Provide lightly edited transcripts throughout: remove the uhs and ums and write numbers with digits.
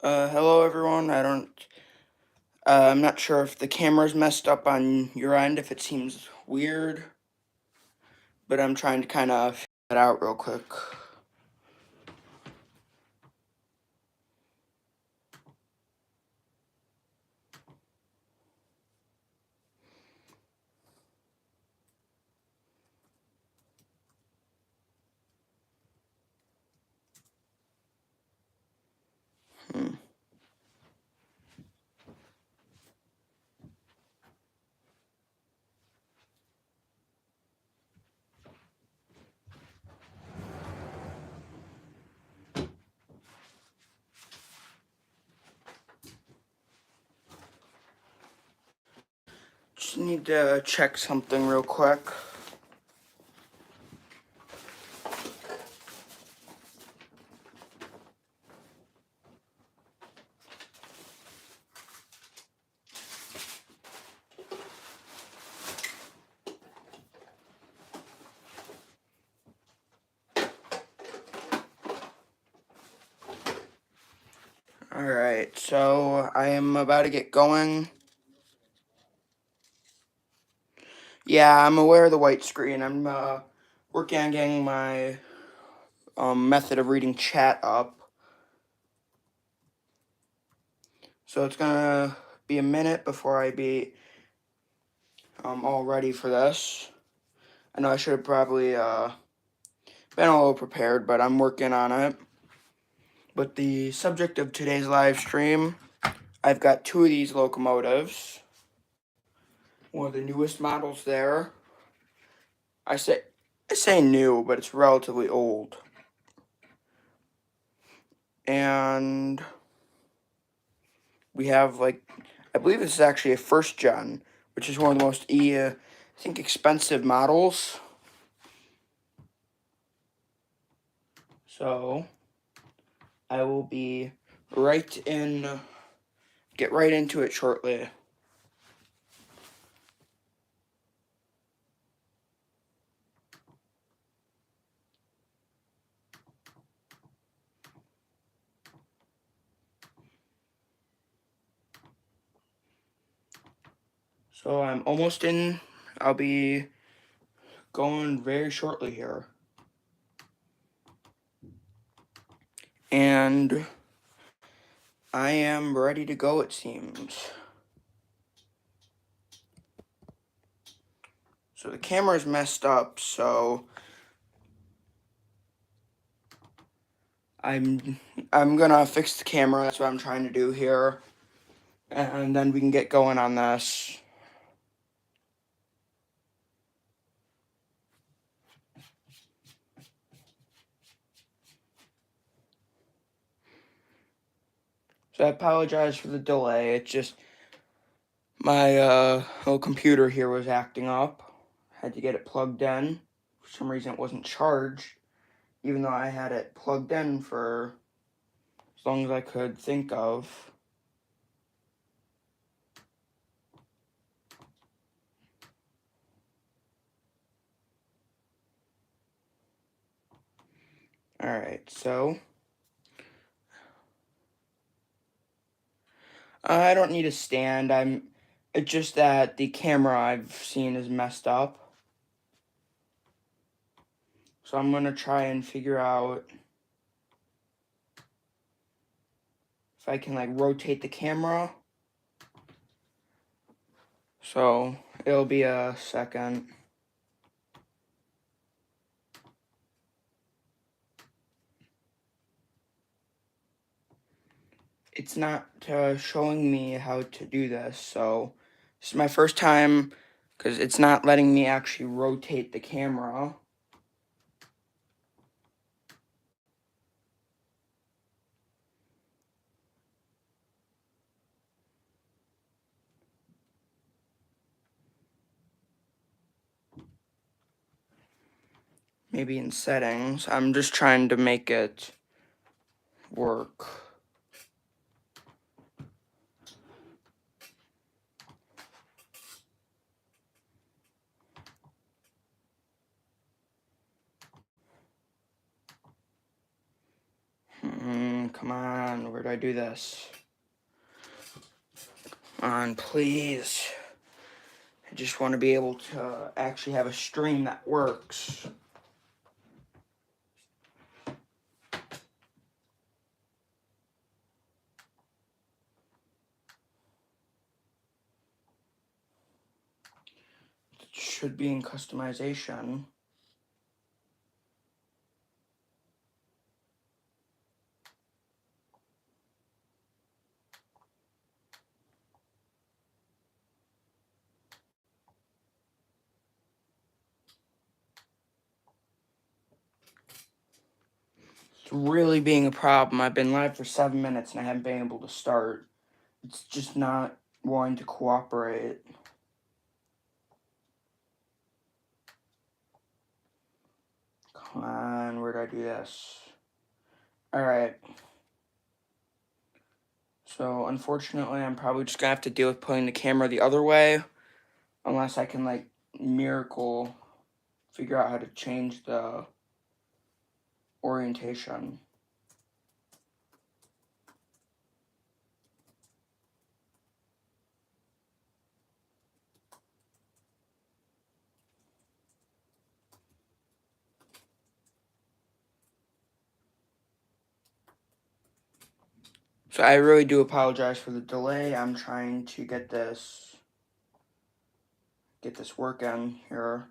Hello everyone. I'm not sure if the camera's messed up on your end, if it seems weird, but I'm trying to kind of figure that out real quick. Hmm. Just need to check something real quick. Alright, so I am about to get going. Yeah, I'm aware of the white screen. I'm working on getting my method of reading chat up. So it's gonna be a minute before I be all ready for this. I know I should have probably been a little prepared, but I'm working on it. But the subject of today's live stream, I've got two of these locomotives. One of the newest models there. I say new, but it's relatively old. And we have I believe this is actually a first gen, which is one of the most I think expensive models. So I will be get right into it shortly. So I'm almost in. I'll be going very shortly here. And I am ready to go, it seems. So the camera's messed up, so I'm gonna fix the camera. That's what I'm trying to do here. And then we can get going on this. So I apologize for the delay. It's just my little computer here was acting up. Had to get it plugged in. For some reason it wasn't charged, even though I had it plugged in for as long as I could think of. Alright, so I don't need a stand. It's just that the camera I've seen is messed up. So I'm gonna try and figure out if I can rotate the camera. So it'll be a second. It's not showing me how to do this, so this is my first time because it's not letting me actually rotate the camera. Maybe in settings. I'm just trying to make it work. Come on. on, where do I do this? On, please. I just want to be able to actually have a stream that works. It should be in customization. It's really being a problem. I've been live for 7 minutes and I haven't been able to start. It's just not wanting to cooperate. Come on, where do I do this? Alright. So, unfortunately, I'm probably just gonna have to deal with putting the camera the other way. Unless I can, like, miracle figure out how to change the orientation. So I really do apologize for the delay. I'm trying to get this working here.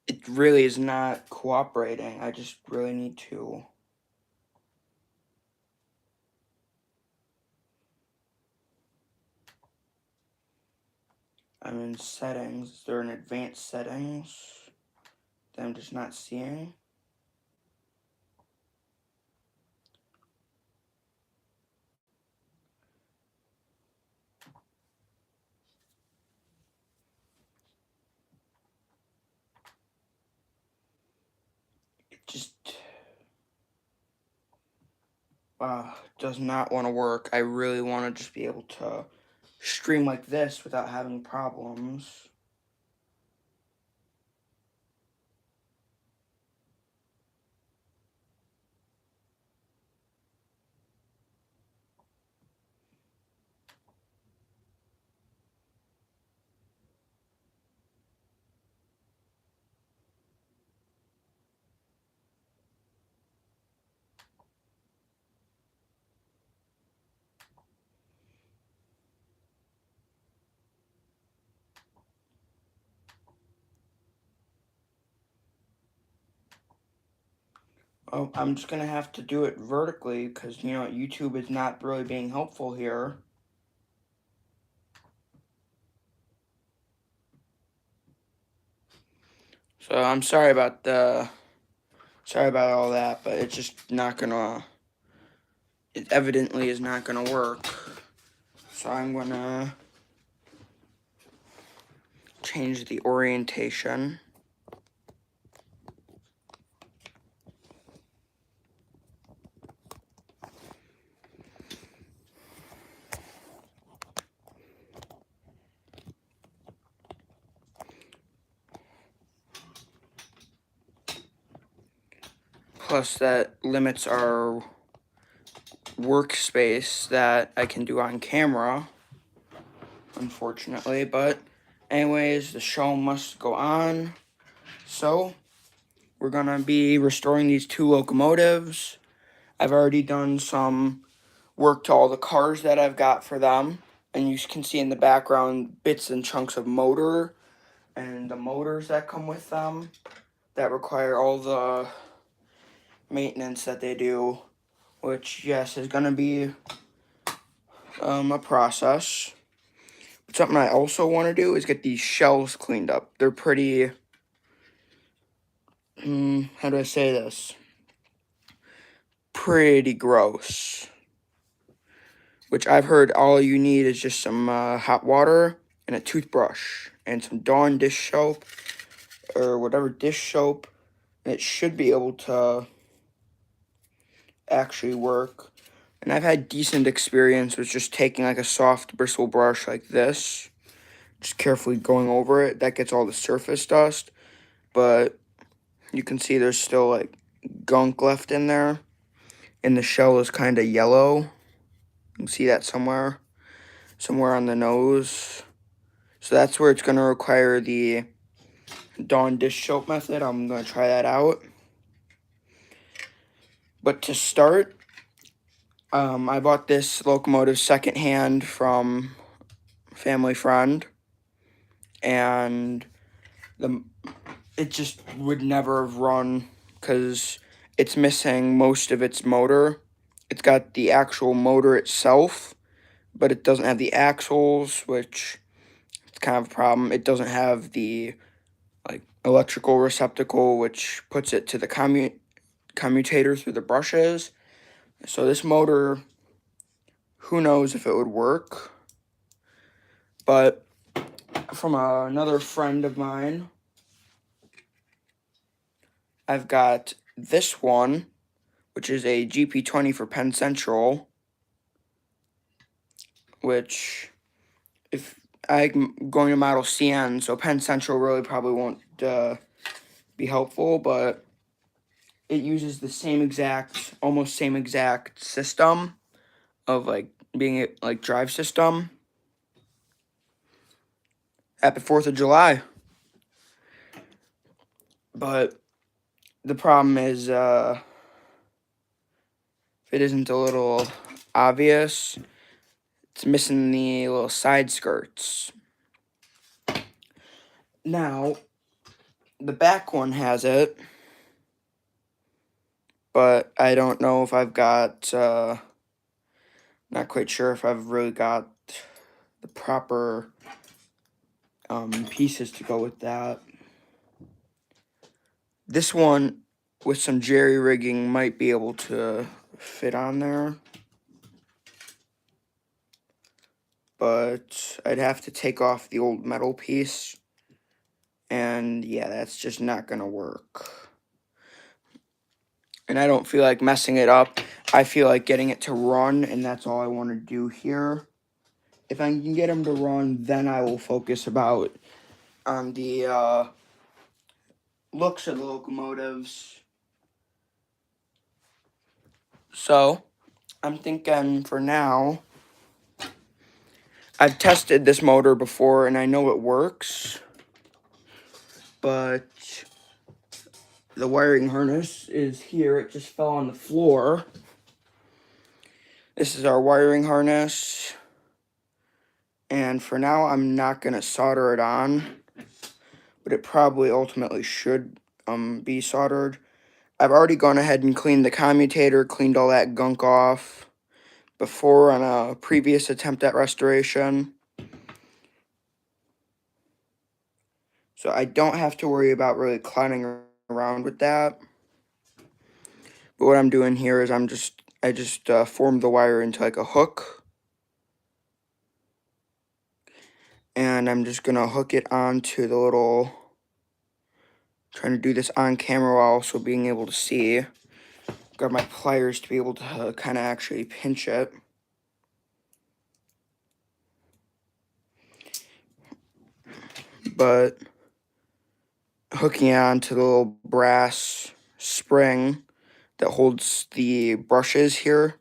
It really is not cooperating. I just really need to. I'm in settings. Is there an advanced settings that I'm just not seeing? It just does not want to work. I really want to just be able to stream like this without having problems. Oh, I'm just gonna have to do it vertically because, YouTube is not really being helpful here. So I'm sorry about all that, but it's just not gonna, it evidently is not gonna work. So I'm gonna change the orientation. Plus that limits our workspace that I can do on camera, unfortunately. But anyways, the show must go on. So we're gonna be restoring these 2 locomotives. I've already done some work to all the cars that I've got for them. And you can see in the background bits and chunks of motor and the motors that come with them that require all the maintenance that they do, which, yes, is going to be a process. But something I also want to do is get these shells cleaned up. They're pretty, how do I say this? Pretty gross. which I've heard all you need is just some hot water and a toothbrush and some Dawn dish soap or whatever dish soap, and it should be able to actually work. And I've had decent experience with just taking like a soft bristle brush like this, just carefully going over it. That gets all the surface dust, but you can see there's still like gunk left in there, and the shell is kind of yellow. You can see that somewhere on the nose. So that's where it's going to require the Dawn dish soap method. I'm going to try that out. But to start, I bought this locomotive secondhand from a family friend, and it just would never have run because it's missing most of its motor. It's got the actual motor itself, but it doesn't have the axles, which is kind of a problem. It doesn't have the like electrical receptacle, which puts it to the commutator through the brushes. So this motor, who knows if it would work. But from another friend of mine, I've got this one, which is a GP20 for Penn Central, which if I'm going to model CN, so Penn Central really probably won't be helpful, but it uses the same exact, almost same exact system of like being like drive system. Happy 4th of July. But the problem is, if it isn't a little obvious, it's missing the little side skirts. Now, the back one has it, but I don't know if I've got, not quite sure if I've really got the proper pieces to go with that. This one, with some jerry rigging, might be able to fit on there. But I'd have to take off the old metal piece. And yeah, that's just not going to work. And I don't feel like messing it up. I feel like getting it to run, and that's all I want to do here. If I can get them to run, then I will focus on the looks of the locomotives. So, I'm thinking for now, I've tested this motor before and I know it works, but the wiring harness is here. It just fell on the floor. This is our wiring harness, and for now I'm not going to solder it on, but it probably ultimately should be soldered. I've already gone ahead and cleaned the commutator, cleaned all that gunk off before on a previous attempt at restoration. So I don't have to worry about really clowning around with that. But what I'm doing here is I just formed the wire into like a hook. And I'm just going to hook it onto the little, trying to do this on camera while also being able to see. Got my pliers to be able to kind of actually pinch it. But hooking it onto the little brass spring that holds the brushes here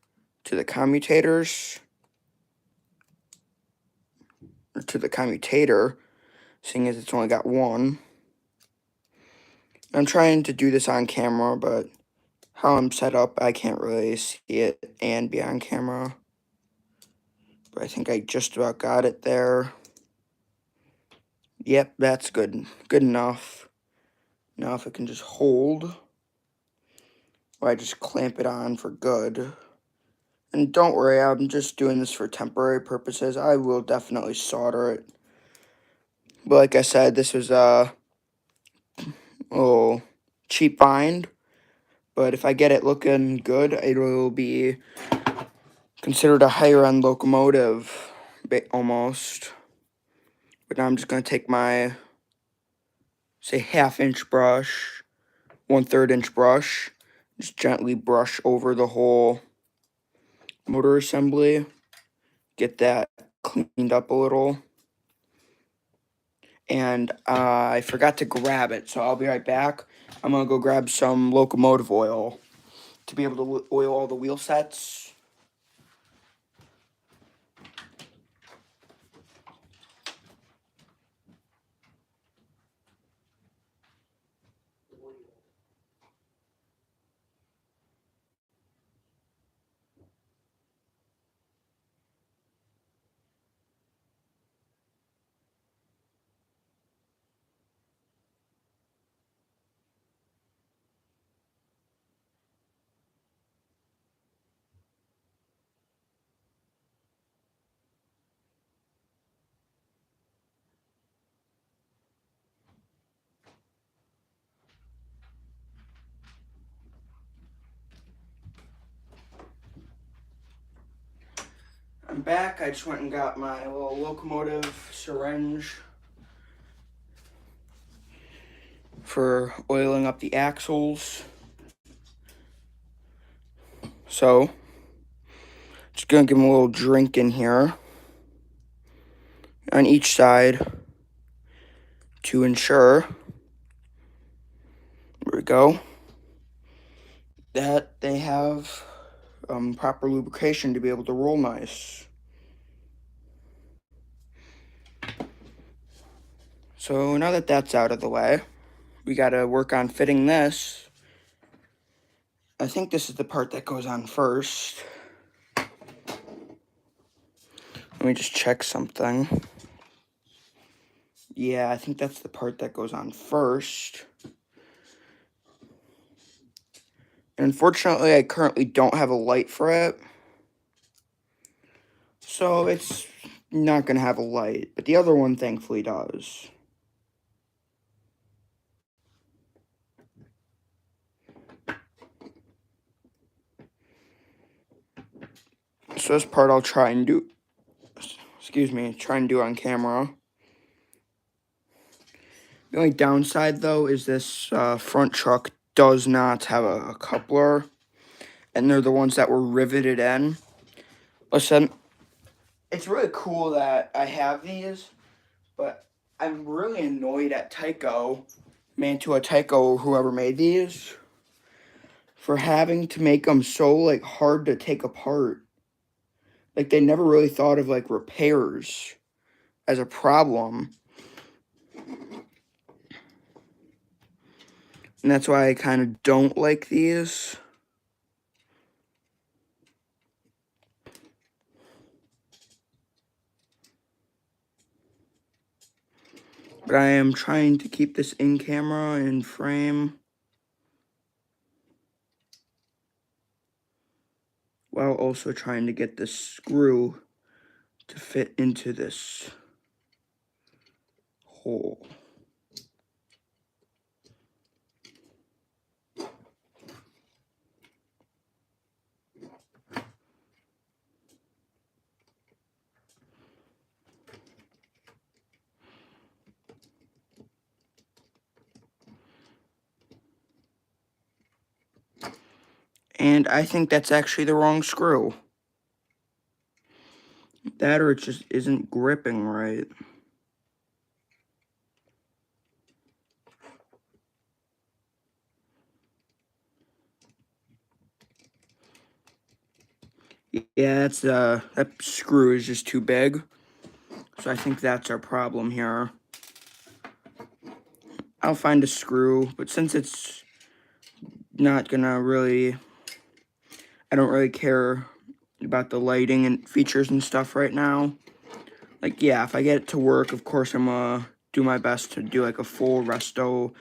to the commutators, or to the commutator, seeing as it's only got one. I'm trying to do this on camera, but how I'm set up, I can't really see it and be on camera. But I think I just about got it there. Yep, that's good. Good enough. Now if it can just hold, or I just clamp it on for good. And don't worry, I'm just doing this for temporary purposes. I will definitely solder it. But like I said, this was a little cheap find. But if I get it looking good, it will be considered a higher end locomotive, almost. But now I'm just going to take my, say, 1/2 inch brush, 1/3 inch brush, just gently brush over the whole motor assembly, get that cleaned up a little. And I forgot to grab it, so I'll be right back. I'm going to go grab some locomotive oil to be able to oil all the wheel sets. I'm back. I just went and got my little locomotive syringe for oiling up the axles. So, just gonna give them a little drink in here on each side to ensure, there we go, that they have proper lubrication to be able to roll nice. So now that that's out of the way, we gotta work on fitting this. I think this is the part that goes on first. Let me just check something. Yeah, I think that's the part that goes on first. And unfortunately, I currently don't have a light for it. So it's not going to have a light. But the other one thankfully does. So this part I'll try and do, try and do on camera. The only downside, though, is this front truck does not have a coupler. And they're the ones that were riveted in. Listen, it's really cool that I have these, but I'm really annoyed at Tyco, Mantua Tyco, whoever made these, for having to make them so, like, hard to take apart. Like, they never really thought of, like, repairs as a problem. And that's why I kind of don't like these. But I am trying to keep this in camera, in frame, while also trying to get this screw to fit into this hole. And I think that's actually the wrong screw. That or it just isn't gripping right. Yeah, that screw is just too big. So I think that's our problem here. I'll find a screw, but since it's not gonna really, I don't really care about the lighting and features and stuff right now. Like, yeah, if I get it to work, of course I'm gonna do my best to do like a full resto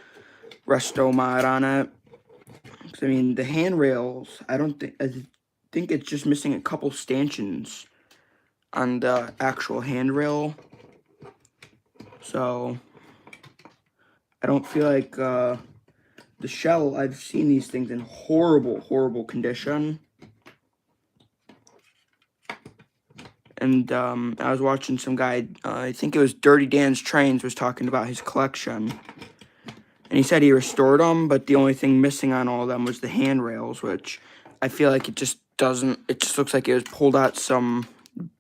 mod on it. 'Cause, I mean, the handrails, I think it's just missing a couple stanchions on the actual handrail. So I don't feel like the shell, I've seen these things in horrible, horrible condition. and I was watching some guy, I think it was Dirty Dan's Trains, was talking about his collection. And he said he restored them, but the only thing missing on all of them was the handrails, which I feel like it just doesn't, it just looks like it was pulled out some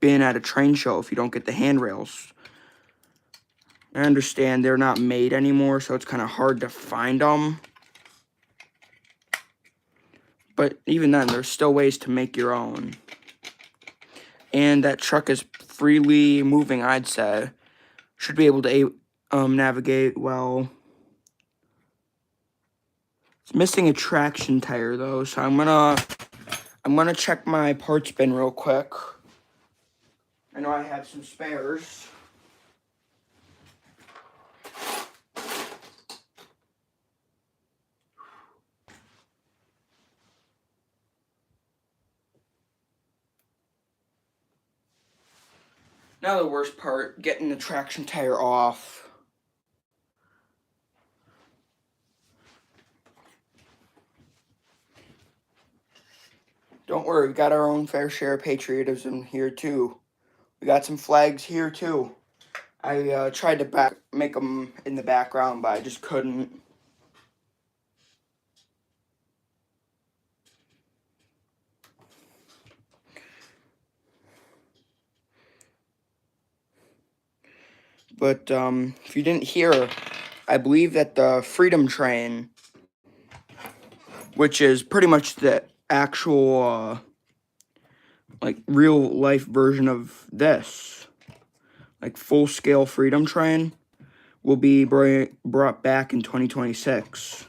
bin at a train show if you don't get the handrails. I understand they're not made anymore, so it's kind of hard to find them. But even then, there's still ways to make your own. And that truck is freely moving, I'd say. Should be able to navigate well. It's missing a traction tire though, so I'm gonna check my parts bin real quick. I know I have some spares. Now the worst part, getting the traction tire off. Don't worry, we got our own fair share of patriotism here too. We got some flags here too. I tried to make them in the background, but I just couldn't. But if you didn't hear, I believe that the Freedom Train, which is pretty much the actual, like, real-life version of this, like, full-scale Freedom Train, will be brought back in 2026.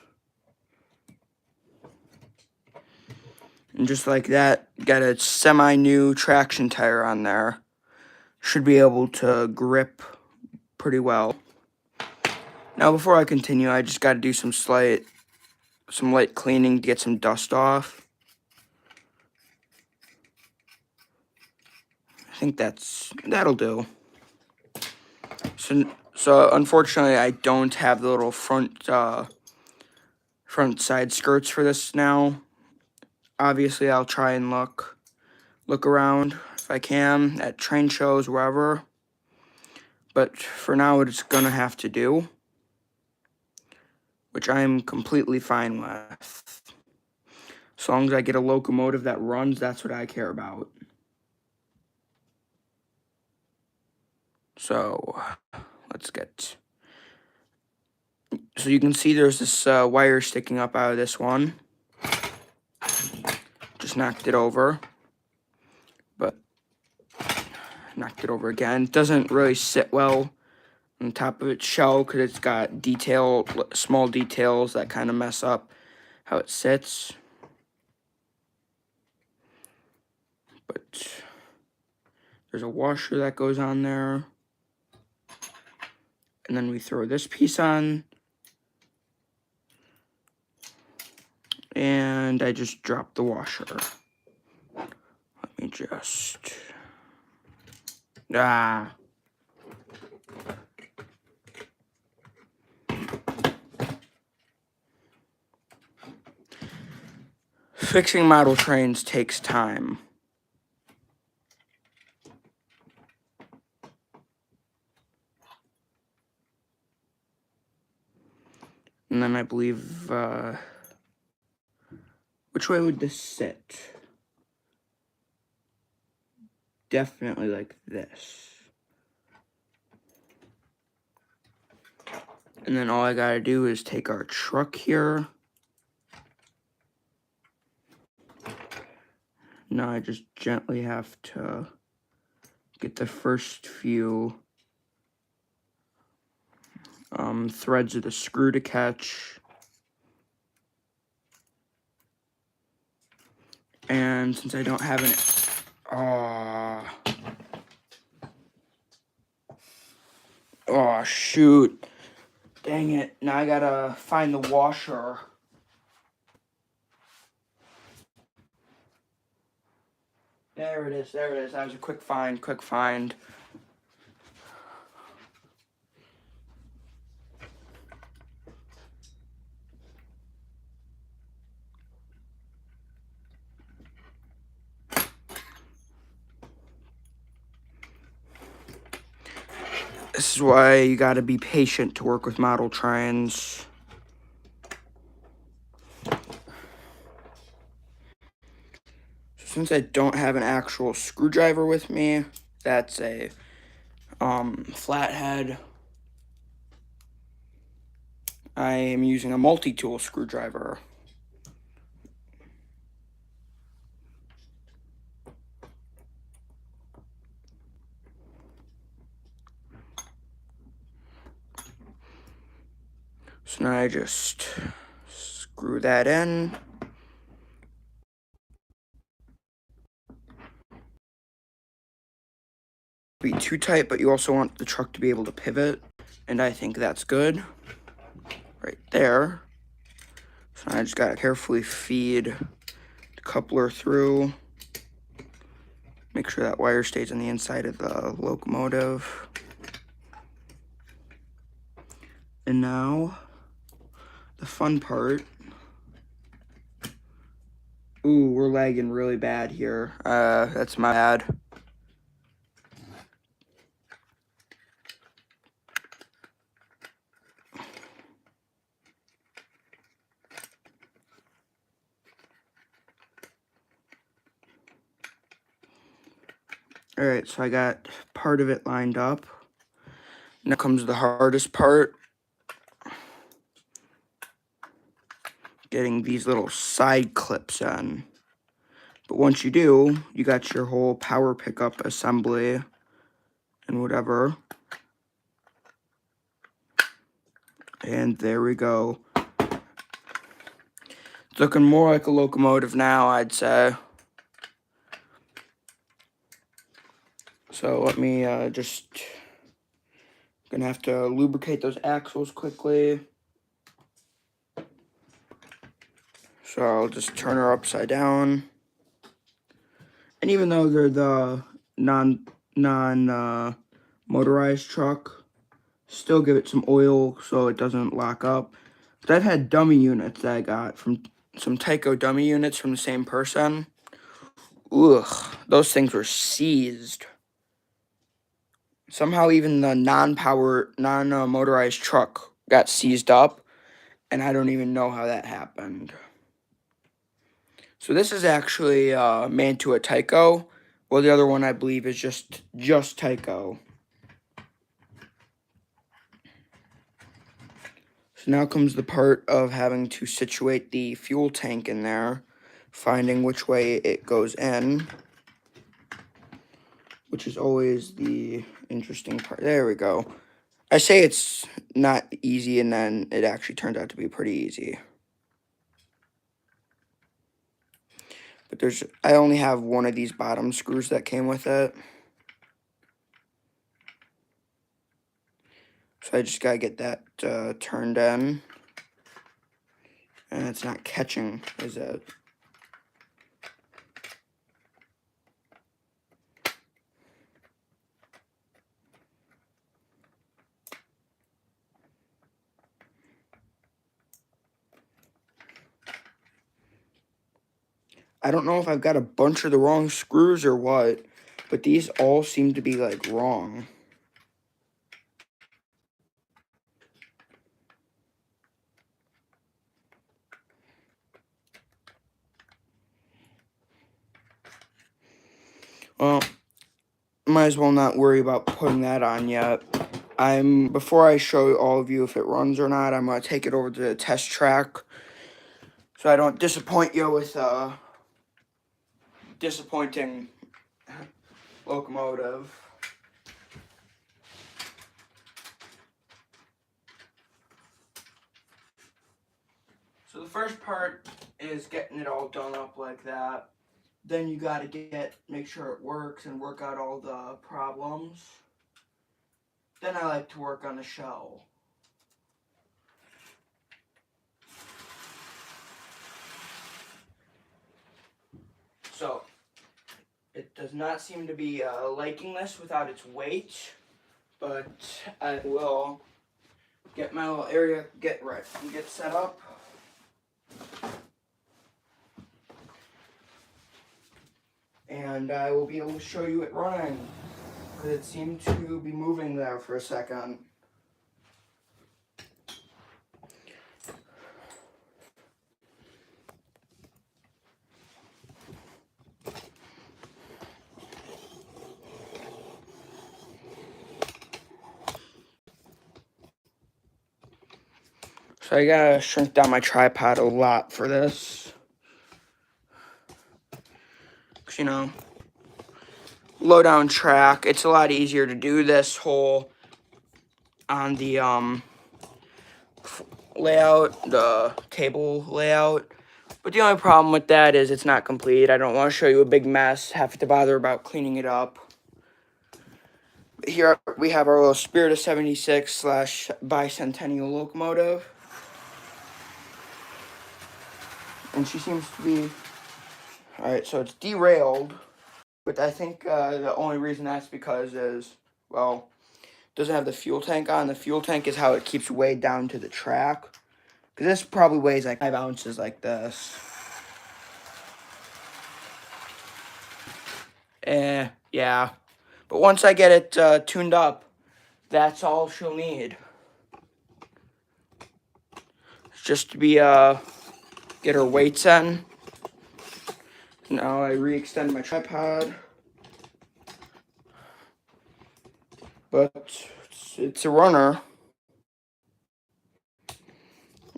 And just like that, got a semi-new traction tire on there. Should be able to grip pretty well. Now, before I continue, I just got to do some light cleaning to get some dust off. I think that'll do. So unfortunately, I don't have the little front side skirts for this now. Obviously, I'll try and look around if I can at train shows, wherever. But for now, it's gonna have to do, which I'm completely fine with. As long as I get a locomotive that runs, that's what I care about. So, let's get... So you can see there's this wire sticking up out of this one. Just knocked it over. But, knocked it over again. It doesn't really sit well on top of its shell because it's got small details that kind of mess up how it sits. But there's a washer that goes on there. And then we throw this piece on. And I just dropped the washer. Let me just... Fixing model trains takes time. And then I believe, which way would this sit? Definitely like this. And then all I gotta do is take our truck here. Now I just gently have to get the first few threads of the screw to catch. And since I don't have oh, shoot. Dang it. Now I gotta find the washer. There it is. That was a quick find. This is why you gotta be patient to work with model trains. Since I don't have an actual screwdriver with me, that's a flathead, I am using a multi-tool screwdriver. So now I just screw that in. Be too tight, but you also want the truck to be able to pivot, and I think that's good right there. So I just gotta carefully feed the coupler through, make sure that wire stays on the inside of the locomotive. And now the fun part. Ooh, we're lagging really bad here. That's my bad. Alright, so I got part of it lined up. Now comes the hardest part. Getting these little side clips on. But once you do, you got your whole power pickup assembly and whatever. And there we go. It's looking more like a locomotive now, I'd say. So let me just, gonna have to lubricate those axles quickly. So I'll just turn her upside down. And even though they're the non-motorized truck, still give it some oil so it doesn't lock up. But I've had dummy units that I got from some Tyco dummy units from the same person. Ugh, those things were seized. Somehow even the non-motorized truck got seized up, and I don't even know how that happened. So this is actually Mantua Tyco, while the other one I believe is just Tyco. So now comes the part of having to situate the fuel tank in there, finding which way it goes in, which is always the interesting part. There we go. I say it's not easy, and then it actually turns out to be pretty easy. But I only have one of these bottom screws that came with it. So I just gotta get that turned in. And it's not catching, is it? I don't know if I've got a bunch of the wrong screws or what, but these all seem to be, like, wrong. Well, might as well not worry about putting that on yet. Before I show all of you if it runs or not, I'm going to take it over to the test track so I don't disappoint you with disappointing locomotive. So the first part is getting it all done up like that. Then you got to make sure it works and work out all the problems. Then I like to work on the shell. So it does not seem to be liking this without its weight, but I will get my little area get set up. And I will be able to show you it running. because it seemed to be moving there for a second. So I gotta shrink down my tripod a lot for this. Cause, you know, low down track, it's a lot easier to do this hole on the layout, the table layout. But the only problem with that is it's not complete. I don't want to show you a big mess, have to bother about cleaning it up. Here we have our little Spirit of 76 / bicentennial locomotive. And she seems to be... Alright, so it's derailed. But I think the only reason that's because is, well, it doesn't have the fuel tank on. The fuel tank is how it keeps weight down to the track. Because this probably weighs like 5 ounces like this. Yeah. But once I get it tuned up, that's all she'll need. Just to be, get her weights in. Now I re-extend my tripod. But it's a runner.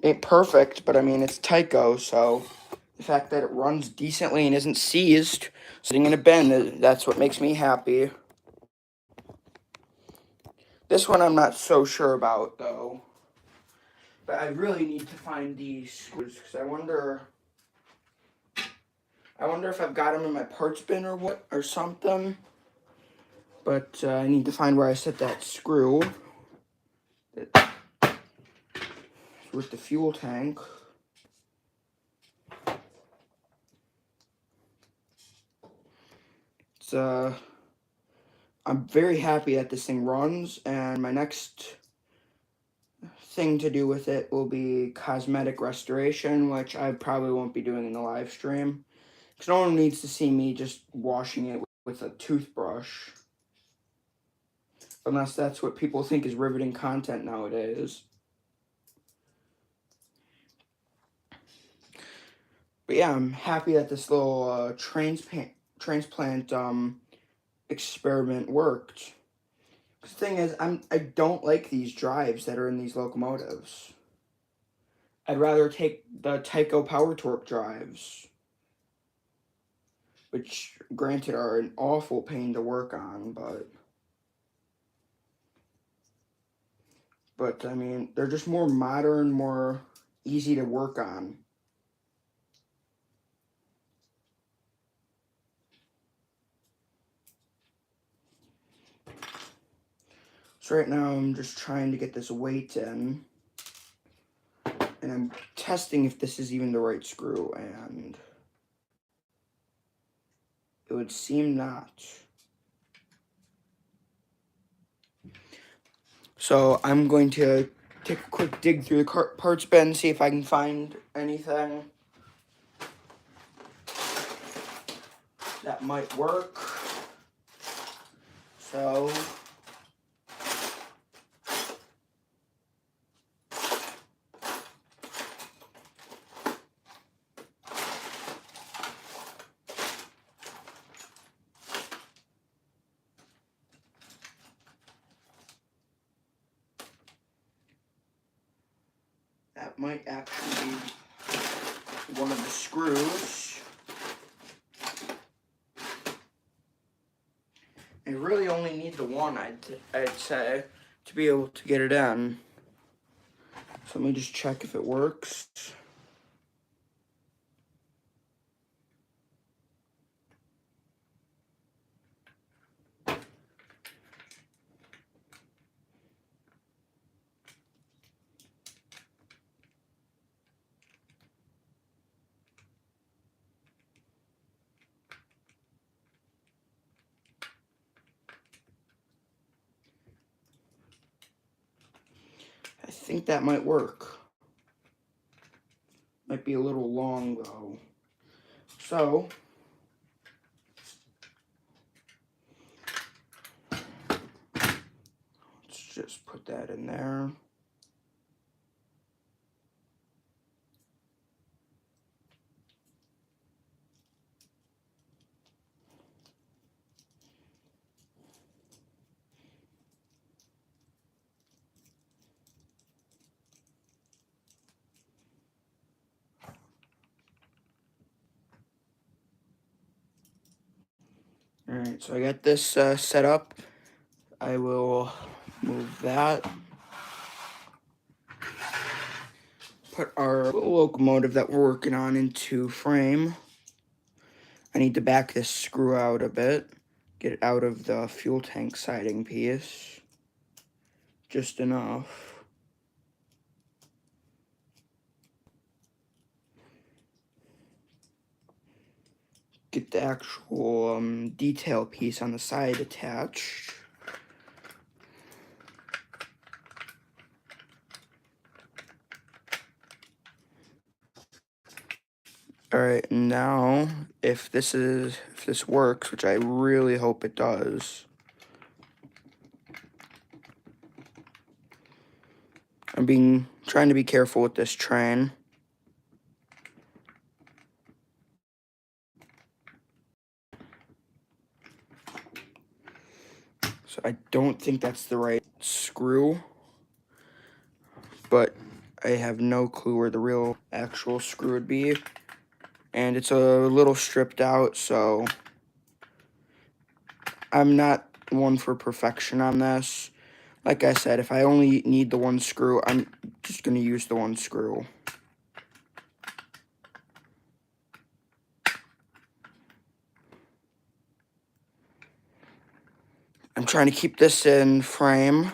Ain't perfect, but I mean, it's Tyco, so the fact that it runs decently and isn't seized, sitting in a bin, that's what makes me happy. This one I'm not so sure about, though. But I really need to find these screws, because I wonder if I've got them in my parts bin or what, or something. But I need to find where I set that screw with the fuel tank. It's, I'm very happy that this thing runs, and my next thing to do with it will be cosmetic restoration, which I probably won't be doing in the live stream, because no one needs to see me just washing it with a toothbrush, unless that's what people think is riveting content nowadays. But yeah, I'm happy that this little transplant experiment worked. The thing is, I don't like these drives that are in these locomotives. I'd rather take the Tyco Power Torque drives, which, granted, are an awful pain to work on, but I mean, they're just more modern, more easy to work on. So right now, I'm just trying to get this weight in, and I'm testing if this is even the right screw, and it would seem not. So I'm going to take a quick dig through the parts bin, see if I can find anything that might work. So that might actually be one of the screws. I really only need the one, I'd say, to be able to get it in. So let me just check if it works. I think that might work. Might be a little long, though. So Let's just put that in there. Alright, so I got this set up. I will move that. Put our locomotive that we're working on into frame. I need to back this screw out a bit. Get it out of the fuel tank siding piece. Just enough. Get the actual detail piece on the side attached. Alright, now if this works, which I really hope it does, I'm trying to be careful with this train. So I don't think that's the right screw, but I have no clue where the real actual screw would be. And it's a little stripped out, so I'm not one for perfection on this. Like I said, if I only need the one screw, I'm just going to use the one screw. I'm trying to keep this in frame.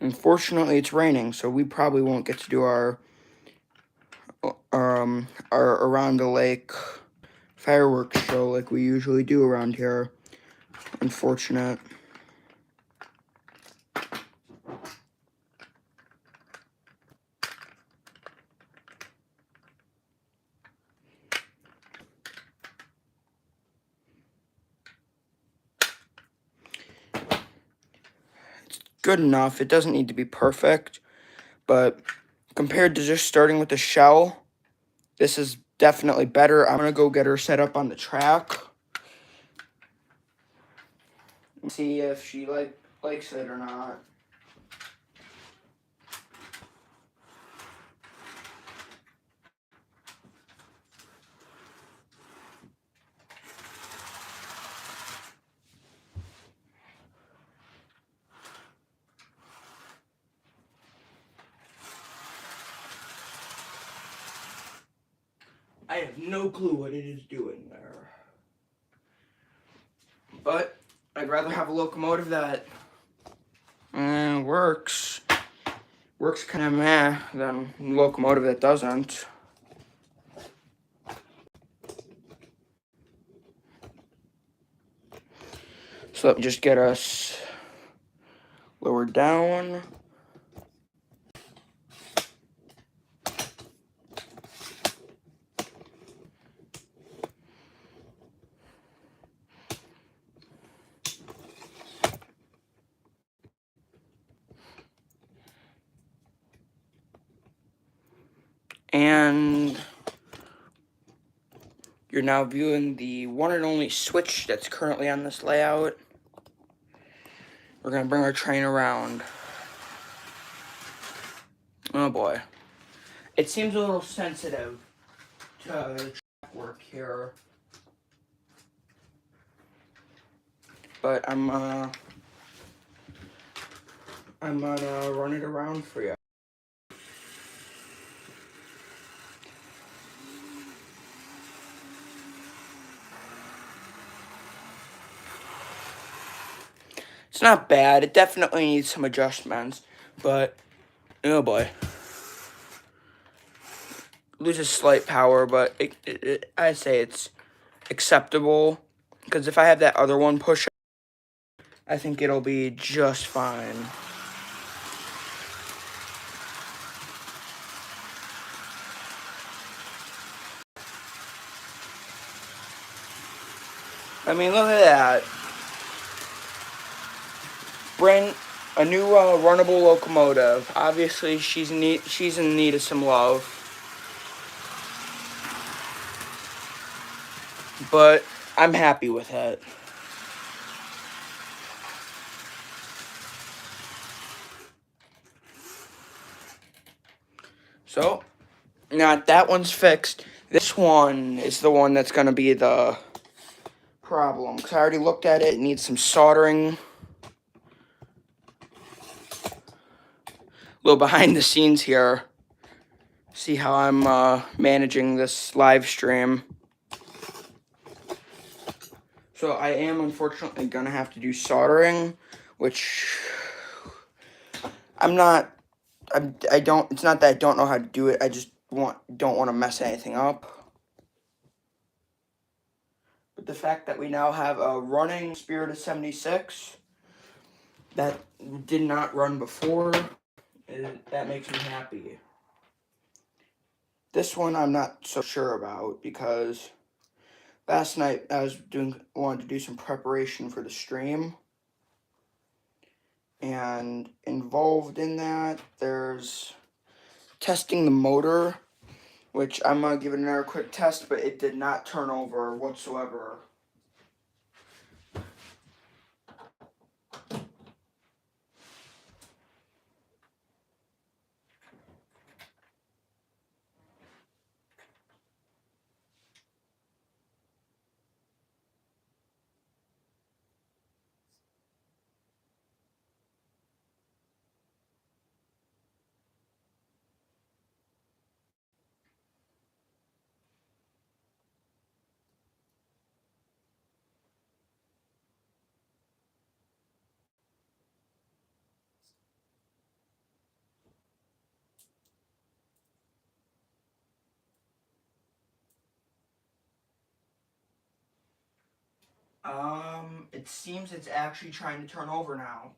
Unfortunately, it's raining, so we probably won't get to do our around the lake fireworks show like we usually do around here. Unfortunate. It's good enough. It doesn't need to be perfect, but compared to just starting with the shell, this is definitely better. I'm gonna go get her set up on the track. See if she likes it or not. I have no clue what it is doing there. But I'd rather have a locomotive that works kind of meh than a locomotive that doesn't. So let me just get us lowered down. And you're now viewing the one and only switch that's currently on this layout. We're gonna bring our train around. Oh boy. It seems a little sensitive to track work here. But I'm gonna run it around for you. It's not bad. It definitely needs some adjustments, but oh boy. Loses slight power, but I say it's acceptable. Because if I have that other one push, I think it'll be just fine. I mean, look at that. Brent, a new runnable locomotive. Obviously, she's in need of some love. But I'm happy with it. So, now that one's fixed. This one is the one that's going to be the problem. Because I already looked at it. It needs some soldering. A little behind the scenes here. See how I'm managing this live stream. So I am unfortunately going to have to do soldering. Which I'm not... I don't... It's not that I don't know how to do it. I just don't want to mess anything up. But the fact that we now have a running Spirit of 76 that did not run before, that makes me happy. This one I'm not so sure about because last night I wanted to do some preparation for the stream, and involved in that there's testing the motor, which I'm gonna give it another quick test, but it did not turn over whatsoever. It seems it's actually trying to turn over now.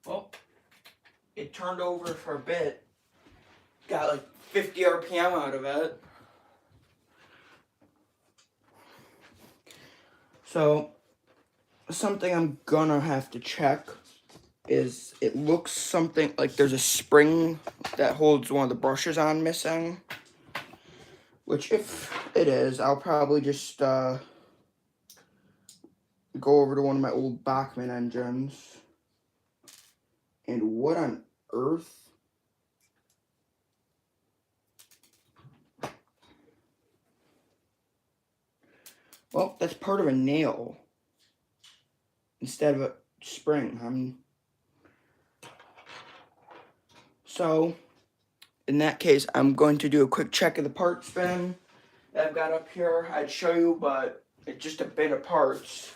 Well, it turned over for a bit. Got like 50 RPM out of it. So, something I'm gonna have to check is it looks something like there's a spring that holds one of the brushes on missing. Which, if it is, I'll probably just go over to one of my old Bachmann engines. And what on earth? Well, that's part of a nail instead of a spring. So, in that case, I'm going to do a quick check of the parts bin that I've got up here. I'd show you, but it's just a bit of parts.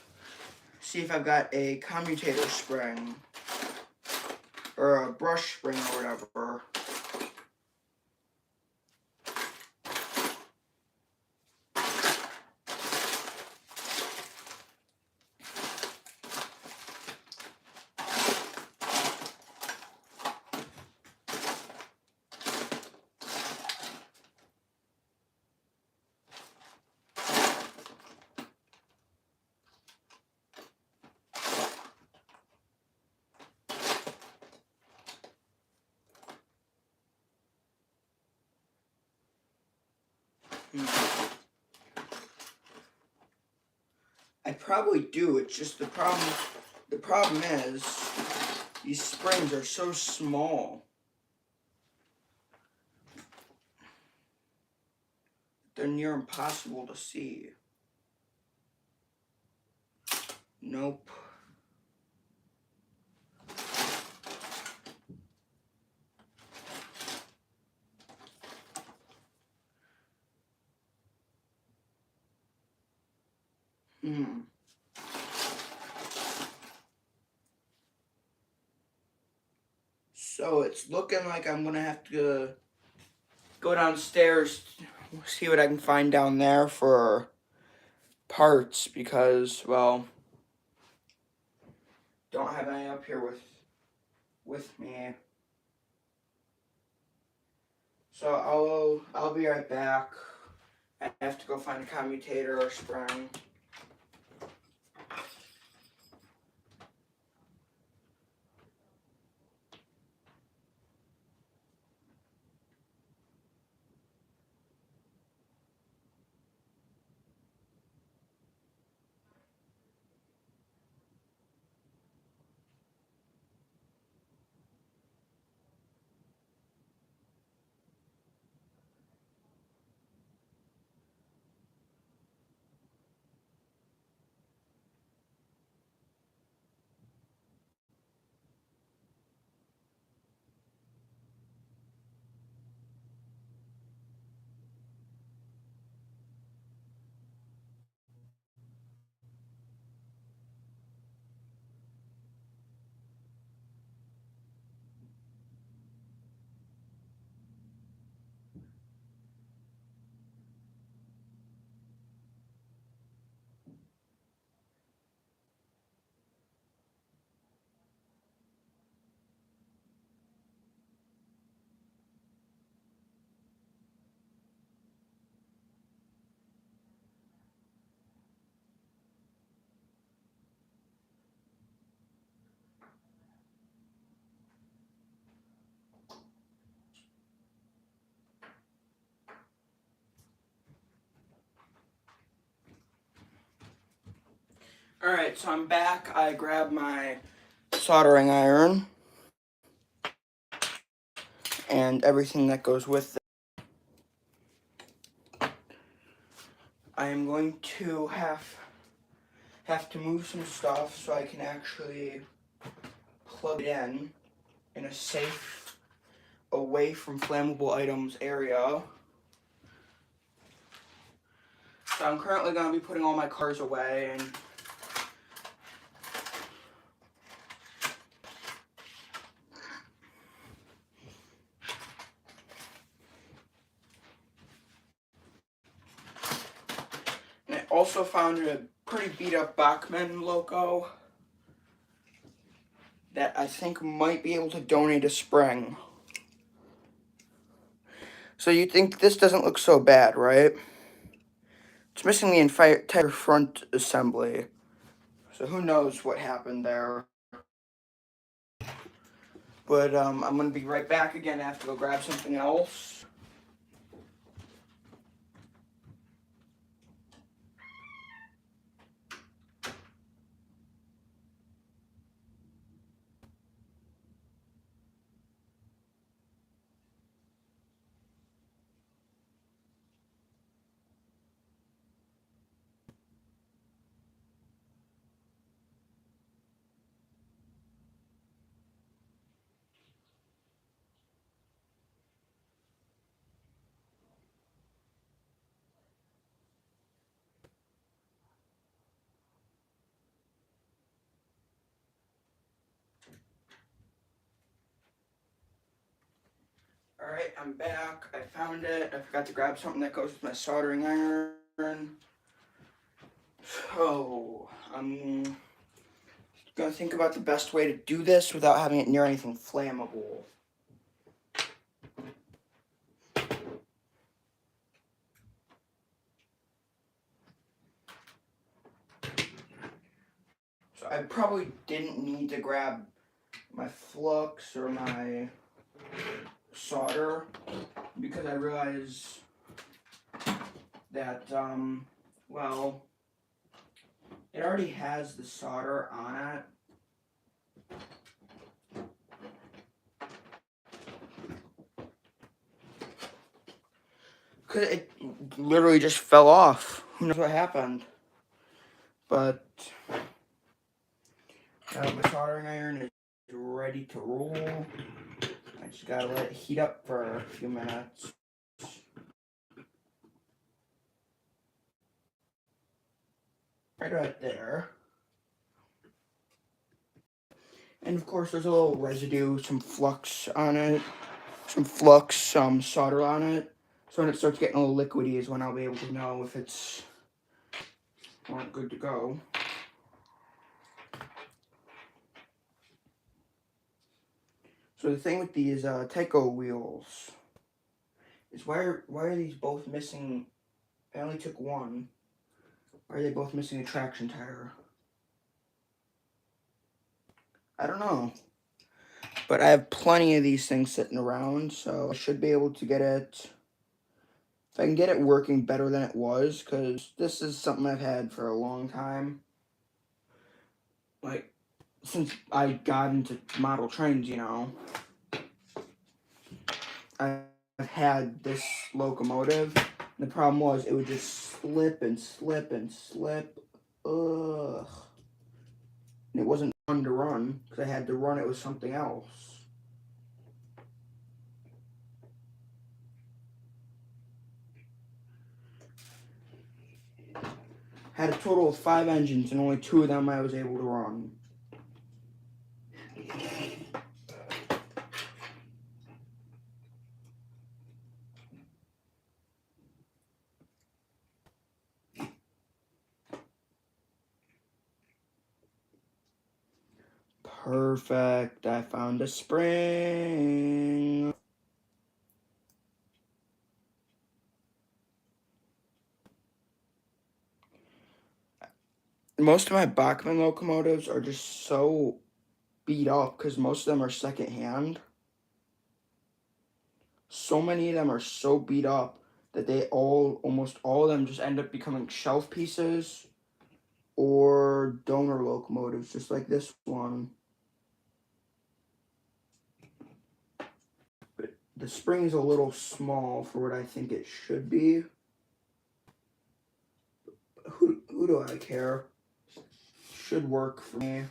See if I've got a commutator spring or a brush spring or whatever. I probably do. It's just the problem. The problem is these springs are so small. They're near impossible to see. Nope. So it's looking like I'm gonna have to go downstairs, see what I can find down there for parts because, well, don't have any up here with me. So I'll be right back. I have to go find a commutator or spring. Alright, so I'm back. I grabbed my soldering iron and everything that goes with it. I am going to have to move some stuff so I can actually plug it in a safe, away from flammable items area. So I'm currently going to be putting all my cars away, and I also found a pretty beat up Bachmann loco that I think might be able to donate a spring. So you think this doesn't look so bad, right? It's missing the entire front assembly. So who knows what happened there. But I'm going to be right back again. I have to go grab something else. Alright, I'm back. I found it. I forgot to grab something that goes with my soldering iron. So, I'm gonna think about the best way to do this without having it near anything flammable. So I probably didn't need to grab my flux or my solder because I realized that, well, it already has the solder on it. Because it literally just fell off. Who knows what happened? But my soldering iron is ready to roll. I just gotta let it heat up for a few minutes. Right there. And of course there's a little residue, some flux on it. Some solder on it. So when it starts getting a little liquidy is when I'll be able to know if it's good to go. So the thing with these Tyco wheels is why are these both missing? I only took one. Why are they both missing a traction tire? I don't know. But I have plenty of these things sitting around, so I should be able to get it. If I can get it working better than it was, because this is something I've had for a long time. Like, since I got into model trains, you know, I've had this locomotive. The problem was it would just slip and slip and slip. Ugh. And it wasn't fun to run, because I had to run it with something else. Had a total of 5 engines, and only 2 of them I was able to run. Perfect. I found a spring. Most of my Bachmann locomotives are just so beat up because most of them are secondhand. So many of them are so beat up that almost all of them just end up becoming shelf pieces or donor locomotives, just like this one. But the spring's a little small for what I think it should be. Who do I care? Should work for me.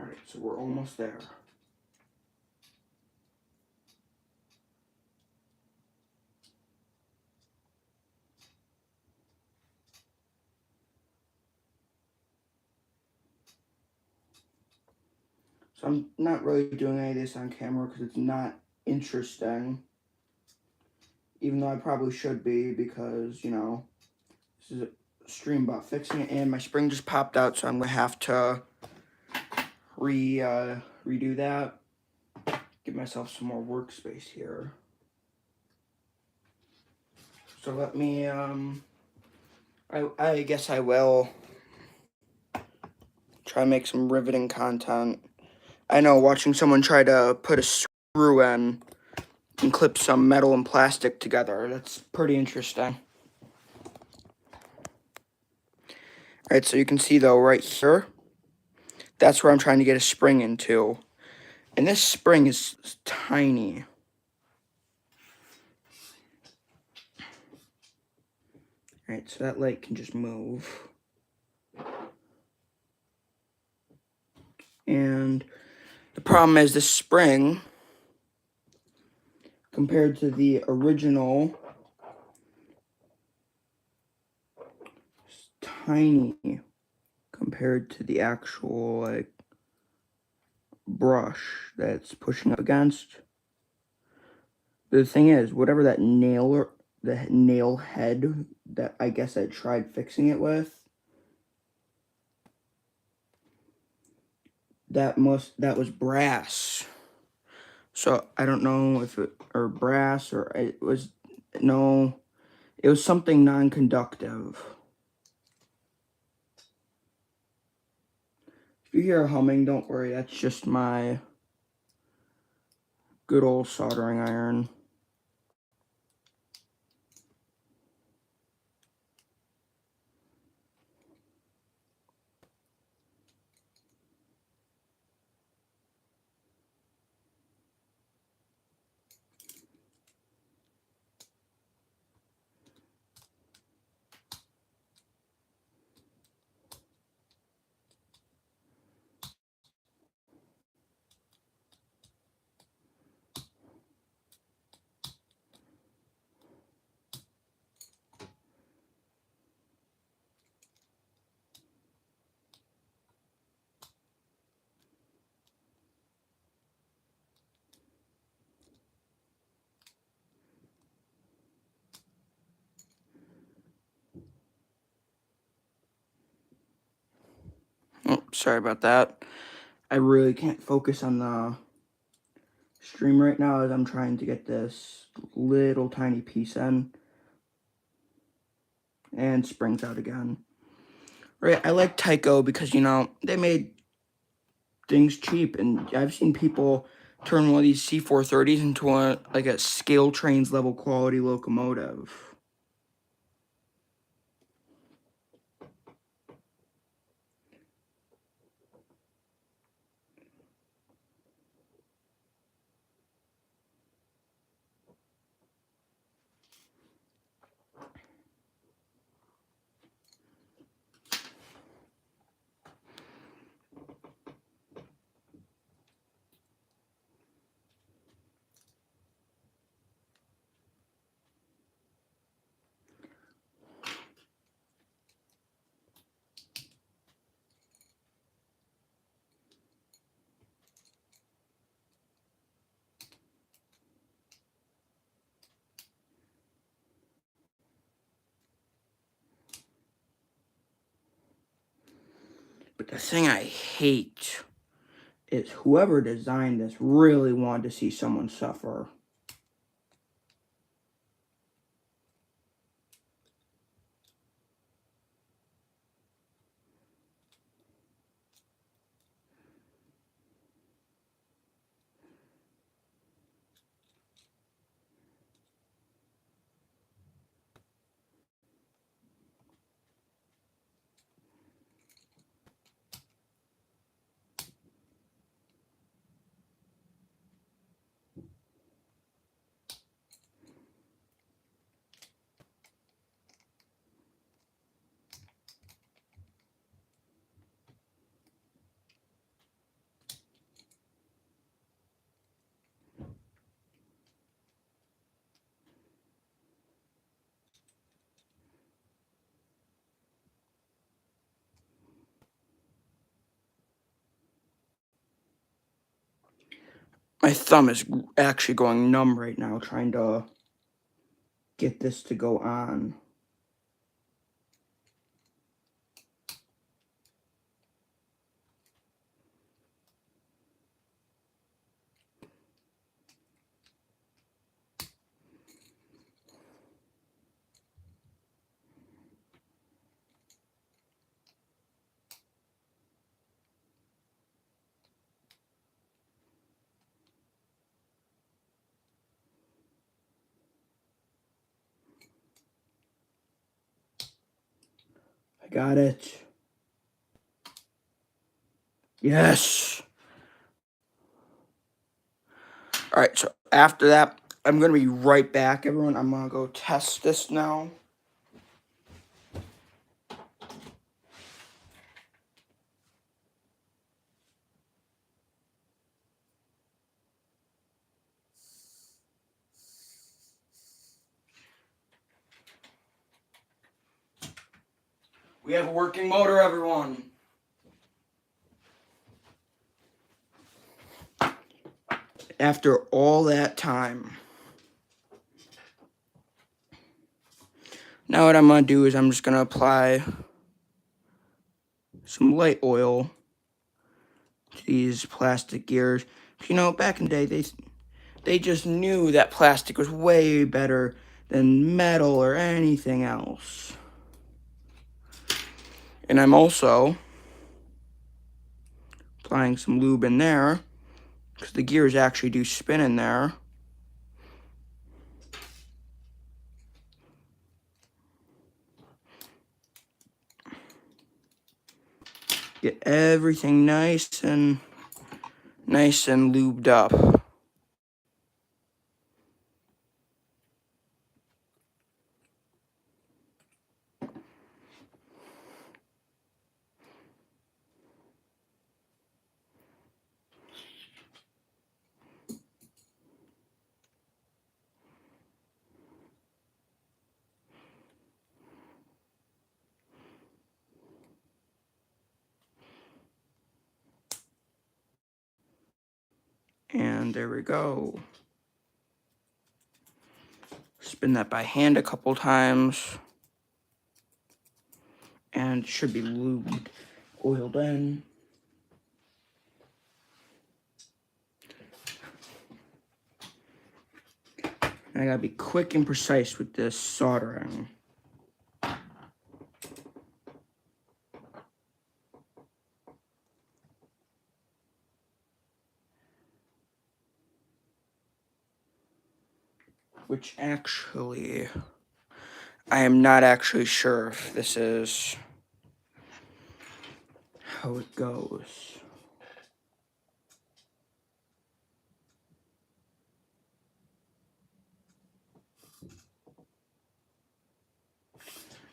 Alright, so we're almost there. So I'm not really doing any of this on camera because it's not interesting. Even though I probably should be because, you know, this is a stream about fixing it. And my spring just popped out, so I'm going to have to redo that. Give myself some more workspace here. So let me, I guess I will try to make some riveting content. I know watching someone try to put a screw in and clip some metal and plastic together, that's pretty interesting. Alright, so you can see though right here, that's where I'm trying to get a spring into. And this spring is tiny. Alright, so that light can just move. And the problem is this spring, compared to the original, is tiny compared to the actual, like, brush that's pushing up against. The thing is, whatever the nail head that I guess I tried fixing it with, that was brass. So I don't know if it or brass or it was something non-conductive. If you hear humming, don't worry, that's just my good old soldering iron. Sorry about that. I really can't focus on the stream right now as I'm trying to get this little tiny piece in. And springs out again. Right, I like Tyco because, you know, they made things cheap, and I've seen people turn one of these C430s into like a scale trains level quality locomotive. But the thing I hate is whoever designed this really wanted to see someone suffer. My thumb is actually going numb right now trying to get this to go on. I got it. Yes. All right, so after that, I'm going to be right back, everyone. I'm going to go test this now. We have a working motor, everyone. After all that time. Now what I'm going to do is I'm just going to apply some light oil to these plastic gears. You know, back in the day, they just knew that plastic was way better than metal or anything else. And I'm also applying some lube in there because the gears actually do spin in there. Get everything nice and lubed up. And there we go. Spin that by hand a couple times. And it should be lubed, oiled in. And I gotta be quick and precise with this soldering. Which actually, I am not actually sure if this is how it goes.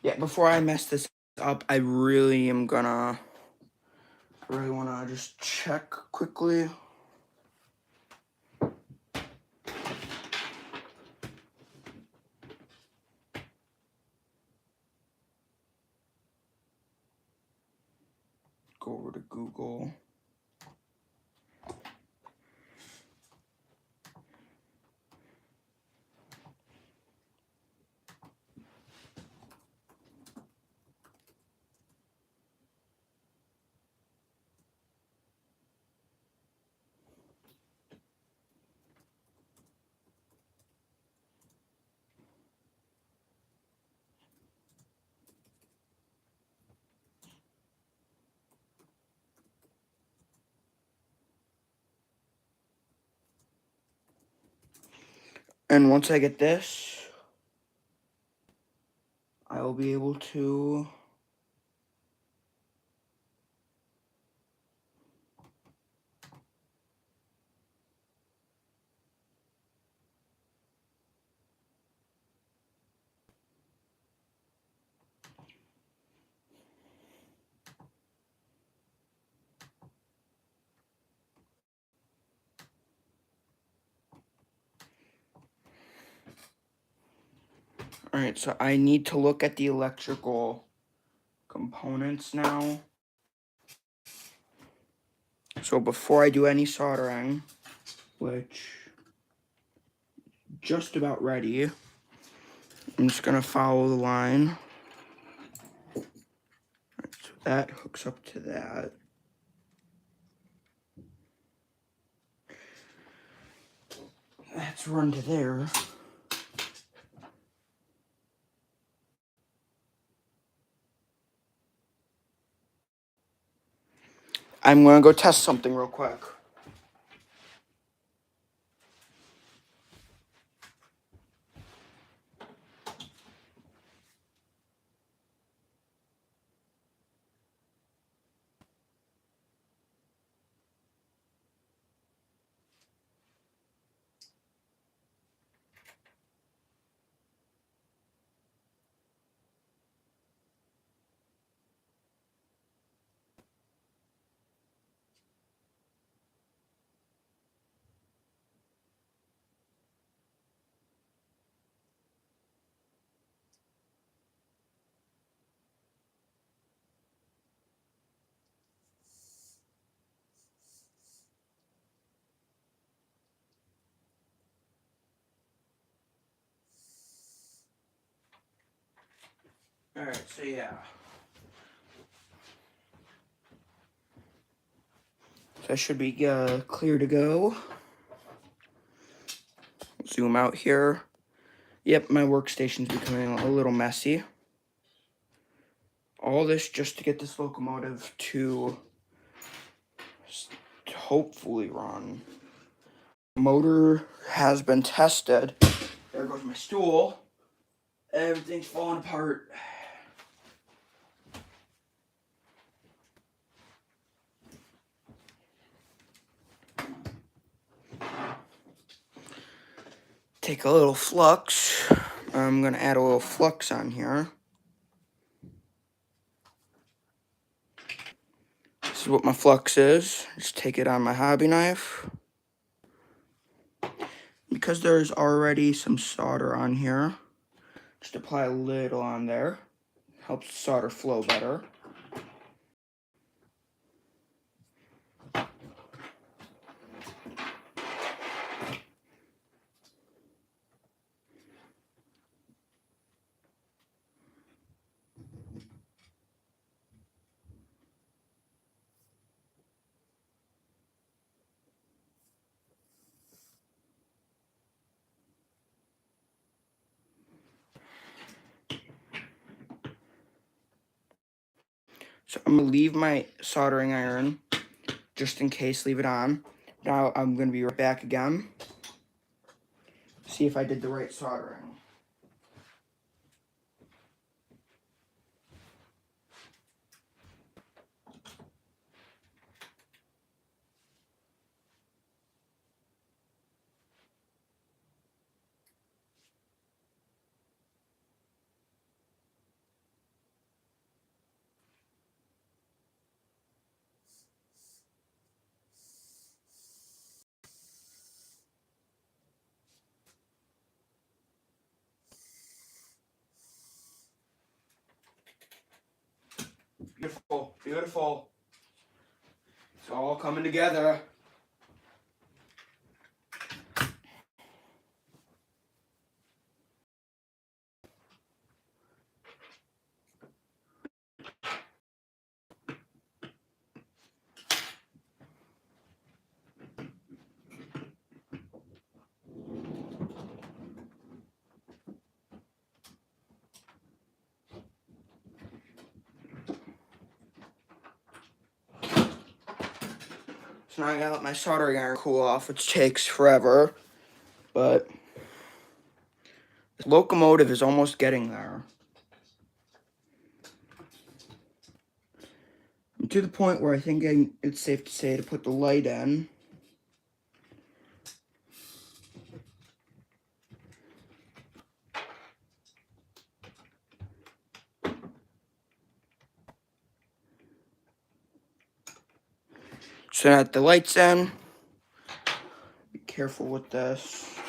Yeah, before I mess this up, I really wanna just check quickly. Go over to Google. And once I get this, I will be able to Alright, so I need to look at the electrical components now. So before I do any soldering, which just about ready, I'm just gonna follow the line. Right, so that hooks up to that. That's run to there. I'm gonna go test something real quick. Alright, so yeah. So I should be clear to go. Zoom out here. Yep, my workstation's becoming a little messy. All this just to get this locomotive to hopefully run. Motor has been tested. There goes my stool. Everything's falling apart. Take a little flux. I'm gonna add a little flux on here. This is what my flux is. Just take it on my hobby knife. Because there's already some solder on here, just apply a little on there. Helps the solder flow better. So I'm going to leave my soldering iron, just in case, leave it on. Now I'm going to be right back again. See if I did the right soldering. Beautiful, beautiful. It's all coming together. So now I gotta let my soldering iron cool off, which takes forever. But the locomotive is almost getting there. I'm to the point where I think it's safe to say to put the light in. So now that the light's in, be careful with this.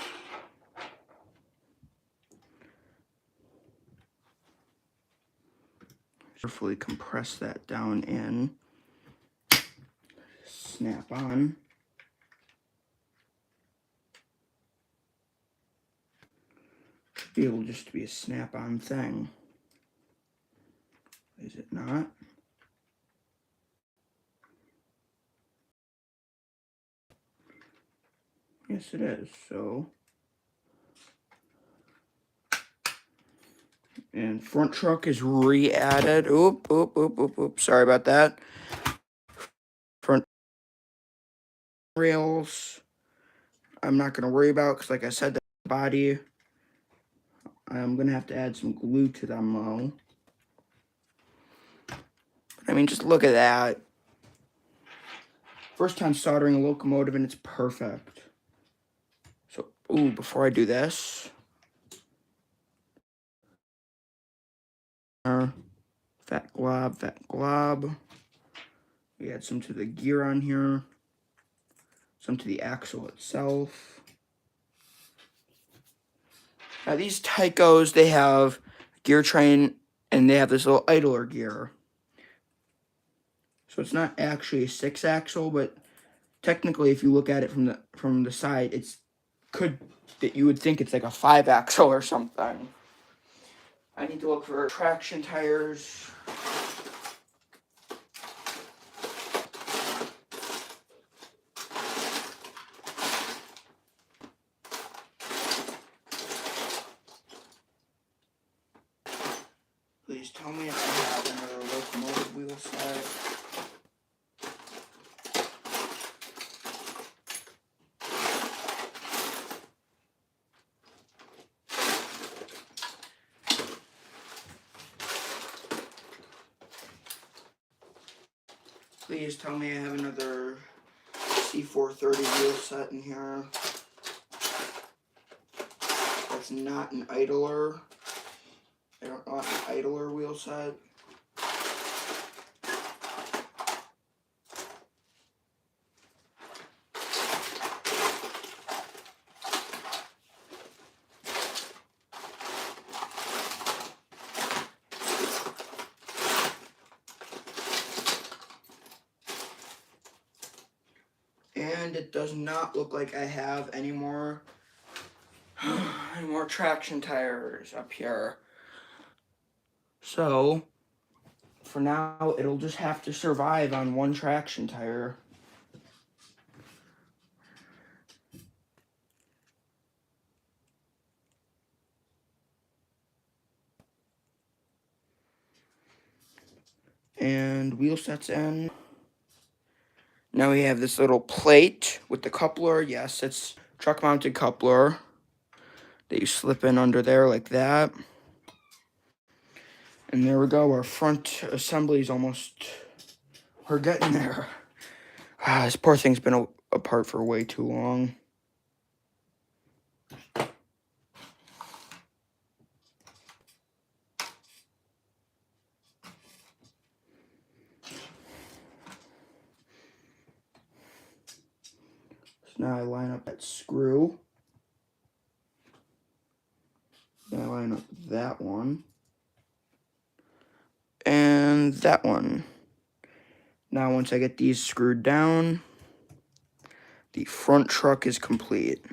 Carefully compress that down in. Snap on. Should be able just to be a snap-on thing. Is it not? Yes, it is. So, and front truck is re-added. Oop, oop, oop, oop, oop. Sorry about that. Front rails, I'm not going to worry about because, like I said, the body, I'm going to have to add some glue to them, though. I mean, just look at that. First time soldering a locomotive, and it's perfect. So, ooh, before I do this, fat glob, fat glob. We add some to the gear on here, some to the axle itself. Now these Tycos, they have gear train, and they have this little idler gear. So it's not actually a 6-axle, but technically, if you look at it from the side, that you would think it's like a 5-axle or something. I need to look for traction tires. Please tell me if I have another locomotive wheel set. Please tell me I have another C430 wheel set in here. That's not an idler. I don't want an idler wheel set. And it does not look like I have any more traction tires up here. So, for now, it'll just have to survive on one traction tire. And wheel sets in. Now we have this little plate with the coupler. Yes, it's truck mounted coupler that you slip in under there like that. And there we go. Our front assembly is almost, we're getting there. This poor thing's been apart for way too long. So now I line up that screw. Then I line up that one. And that one. Now once I get these screwed down, the front truck is complete.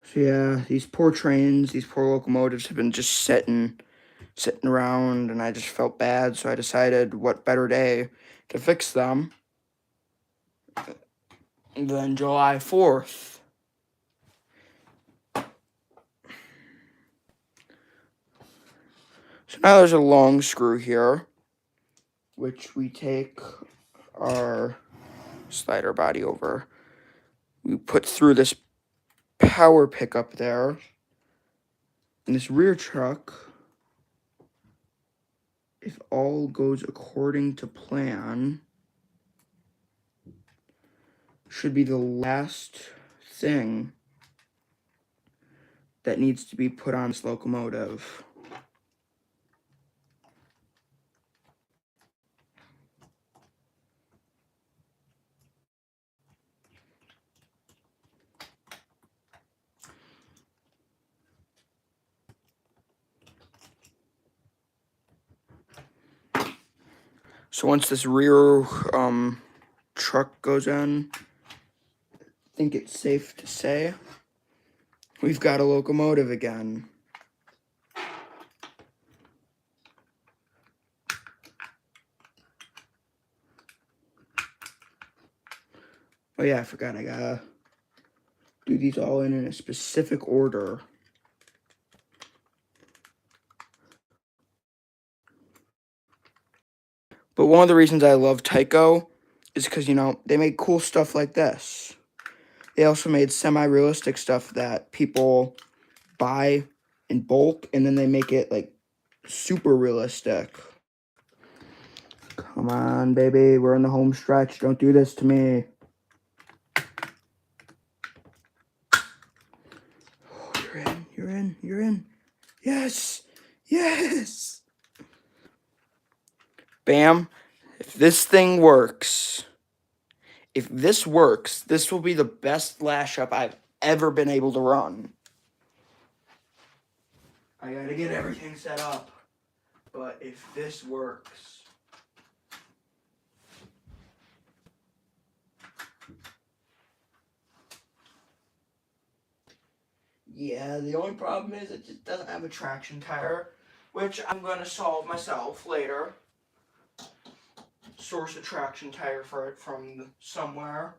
So yeah, these poor trains, these poor locomotives have been just sitting around, and I just felt bad, so I decided what better day to fix them than July 4th. So now there's a long screw here, which we take our slider body over. We put through this power pickup there. And this rear truck, if all goes according to plan, should be the last thing that needs to be put on this locomotive. So once this rear truck goes in, I think it's safe to say we've got a locomotive again. Oh yeah, I forgot I gotta do these all in a specific order. But one of the reasons I love Tyco is because, you know, they make cool stuff like this. They also made semi-realistic stuff that people buy in bulk, and then they make it, like, super realistic. Come on, baby. We're in the home stretch. Don't do this to me. Oh, you're in. You're in. You're in. Yes. Yes. Bam. If this thing works, this will be the best lash up I've ever been able to run. I gotta get everything set up, but if this works, yeah, the only problem is it just doesn't have a traction tire, which I'm gonna solve myself later. Source a traction tire for it from somewhere.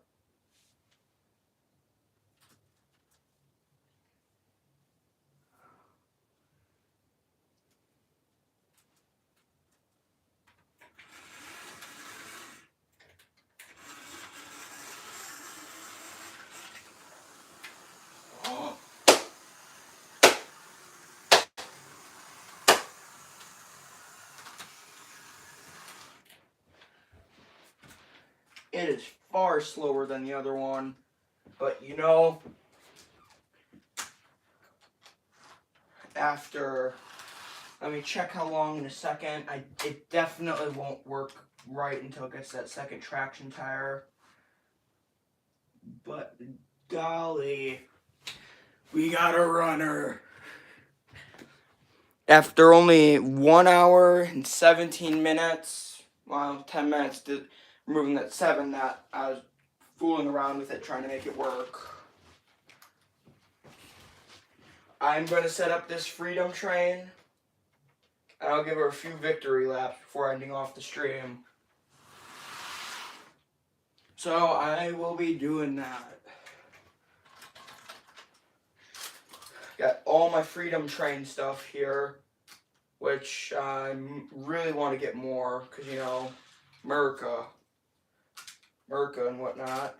It is far slower than the other one, but you know, after, let me check how long in a second. It definitely won't work right until it gets that second traction tire. But golly, we got a runner. After only 1 hour and 17 minutes, well, 10 minutes to removing that 7 that I was fooling around with it trying to make it work. I'm going to set up this Freedom train, and I'll give her a few victory laps before ending off the stream. So I will be doing that. Got all my Freedom Train stuff here, which I really want to get more, because, you know, America and whatnot.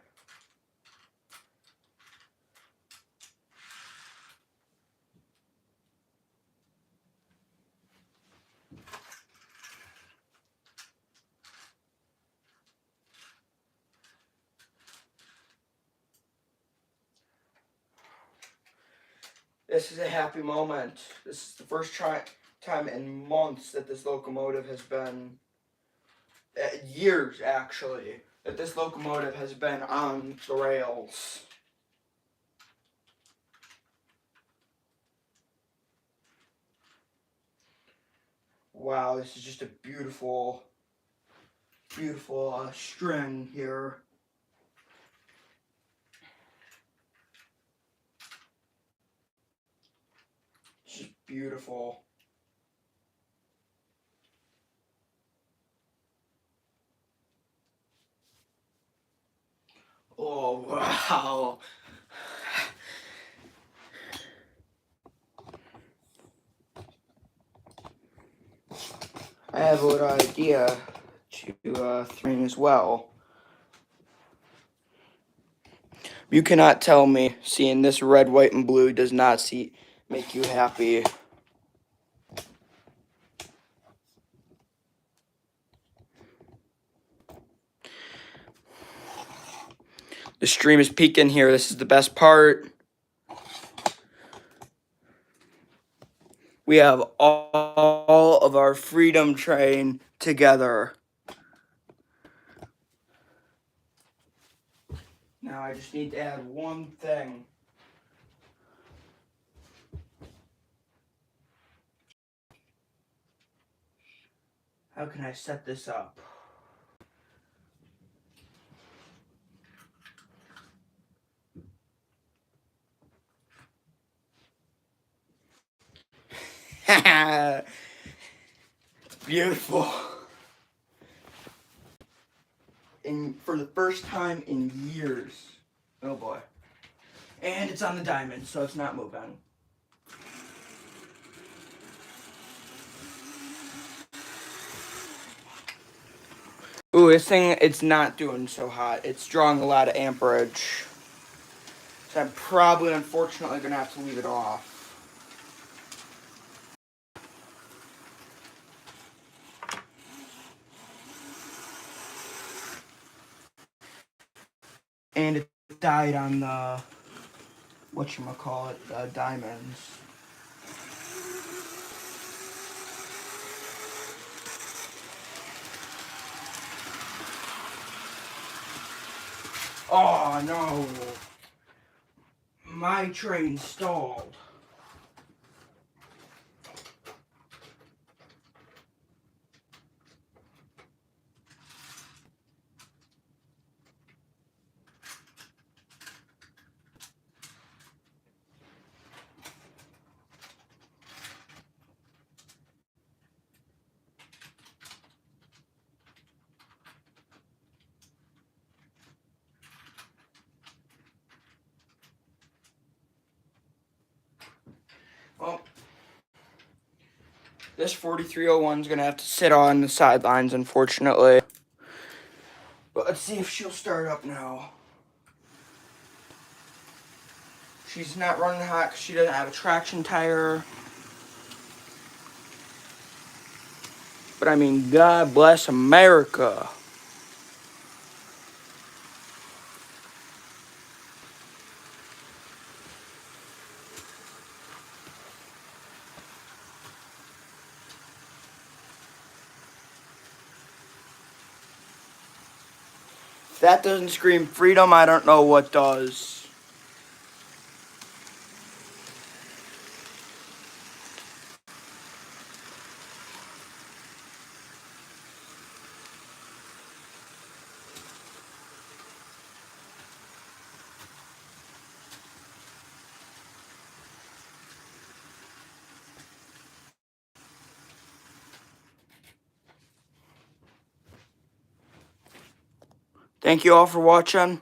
This is a happy moment. This is the first time in months that this locomotive has been, years actually, that this locomotive has been on the rails. Wow, this is just a beautiful, beautiful string here. It's just beautiful. Oh, wow. I have a little idea to thring as well. You cannot tell me seeing this red, white, and blue does not make you happy. The stream is peaking here. This is the best part. We have all of our Freedom Train together. Now I just need to add one thing. How can I set this up? It's beautiful. And for the first time in years. Oh boy. And it's on the diamond, so it's not moving. Ooh, this thing, it's not doing so hot. It's drawing a lot of amperage. So I'm probably, unfortunately, going to have to leave it off. And it died on the, whatchamacallit, diamonds. Oh, no. My train stalled. Well, this 4301 is going to have to sit on the sidelines, unfortunately. But let's see if she'll start up now. She's not running hot because she doesn't have a traction tire. But I mean, God bless America. If that doesn't scream freedom, I don't know what does. Thank thank you all for watching.